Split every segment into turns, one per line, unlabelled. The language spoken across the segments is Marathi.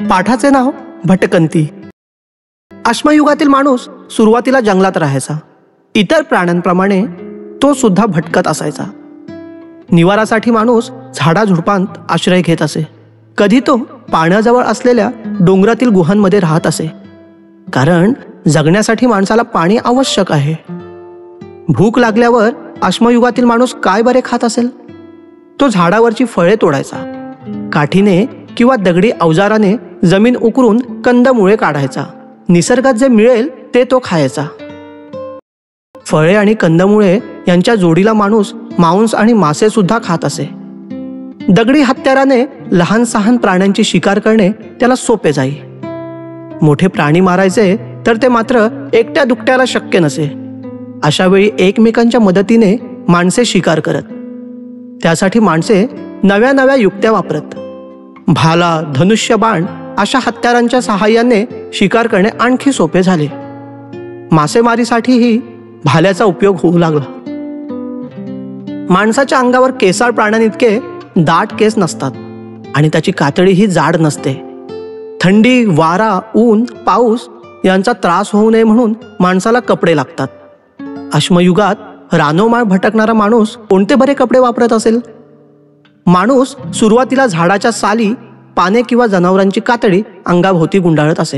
पाठाचे नाव भटकंती. अश्मयुगातील माणूस सुरुवातीला जंगलात राहायचा. इतर प्राण्यांप्रमाणे तो सुद्धा भटकत असायचा. निवारासाठी माणूस झाडाझुडपांत आश्रय घेत असे. कधी तो पाण्याजवळ असलेल्या डोंगरातील गुहांमध्ये राहत असे, कारण जगण्यासाठी माणसाला पाणी आवश्यक आहे. भूक लागल्यावर अश्मयुगातील माणूस काय बरे खात असेल? तो झाडावरची फळे तोडायचा. काठीने किंवा दगडी अवजाराने जमीन उकरून कंदमुळे काढायचा. निसर्गात जे मिळेल ते तो खायचा. फळे आणि कंदमुळे यांच्या जोडीला माणूस मांस आणि मासे सुद्धा खात असे. दगडी हत्याराने लहान सहान प्राण्यांची शिकार करणे त्याला सोपे जाई. मोठे प्राणी मारायचे तर ते मात्र एकट्या दुकट्याला शक्य नसे. अशा वेळी एकमेकांच्या मदतीने माणसे शिकार करत. त्यासाठी माणसे नव्या नव्या युक्त्या वापरत. भाला, धनुष्यबाण अशा हत्यारांच्या सहाय्याने शिकार करणे आणखी सोपे झाले. मासेमारीसाठीही भाल्याचा उपयोग होऊ लागला. माणसाच्या अंगावर केसाळ प्राण्यांइतके दाट केस नसतात आणि त्याची कातडीही जाड नसते. थंडी, वारा, ऊन, पाऊस यांचा त्रास होऊ नये म्हणून माणसाला कपडे लागतात. अश्मयुगात रानोमाळ भटकणारा माणूस कोणते बरे कपडे वापरत असेल? माणूस सुरुवातीला झाडाच्या साली, पाने किंवा जनावरांची कातडी अंगाभोवती गुंडाळत असे.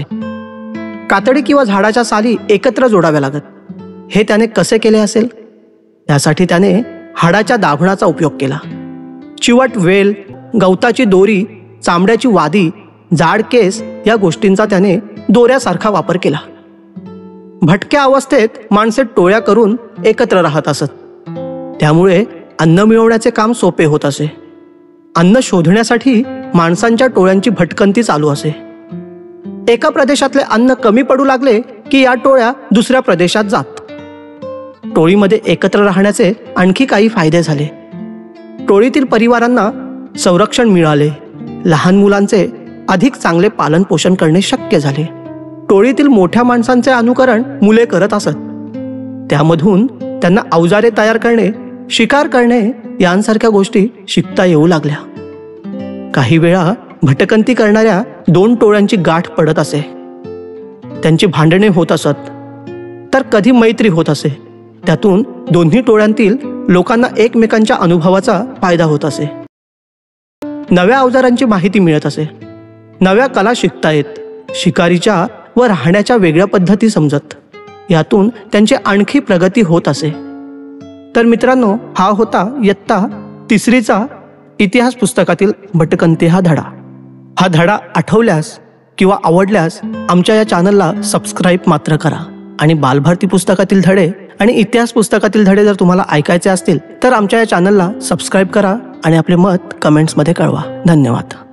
कातडी किंवा झाडाच्या साली एकत्र जोडाव्या लागत. हे त्याने कसे केले असेल? त्यासाठी त्याने हाडाच्या दाभणाचा उपयोग केला. चिवट वेल, गवताची दोरी, चामड्याची वादी, जाड केस या गोष्टींचा त्याने दोऱ्यासारखा वापर केला. भटक्या अवस्थेत माणसे टोळ्या करून एकत्र राहत असत. त्यामुळे अन्न मिळवण्याचे काम सोपे होत असे. अन्न शोधण्यासाठी माणसांच्या टोळ्यांची भटकंती चालू असे. एका प्रदेशातले अन्न कमी पडू लागले की या टोळ्या दुसऱ्या प्रदेशात जात. टोळीमध्ये एकत्र राहण्याचे आणखी काही फायदे झाले. टोळीतील परिवारांना संरक्षण मिळाले. लहान मुलांचे अधिक चांगले पालन पोषण करणे शक्य झाले. टोळीतील मोठ्या माणसांचे अनुकरण मुले करत असत. त्यामधून त्यांना अवजारे तयार करणे, शिकार करणे यांसारख्या गोष्टी शिकता येऊ लागल्या. काही वेळा भटकंती करणाऱ्या दोन टोळ्यांची गाठ पडत असे. त्यांची भांडणे होत असत, तर कधी मैत्री होत असे. त्यातून दोन्ही टोळ्यांतील लोकांना एकमेकांच्या अनुभवाचा फायदा होत असे. नव्या अवजारांची माहिती मिळत असे. नव्या कला शिकता येत. शिकारीच्या व राहण्याच्या वेगळ्या पद्धती समजत. यातून त्यांची आणखी प्रगती होत असे. तर मित्रांनो, हा होता इयत्ता तिसरीचा इतिहास पुस्तकातील भटकंती हा धडा. हा धडा आठवल्यास किंवा आवडल्यास आमच्या या चॅनलला सबस्क्राईब मात्र करा. आणि बालभारती पुस्तकातील धडे आणि इतिहास पुस्तकातील धडे जर तुम्हाला ऐकायचे असतील तर आमच्या या चॅनलला सबस्क्राईब करा आणि आपले मत कमेंट्समध्ये कळवा. धन्यवाद.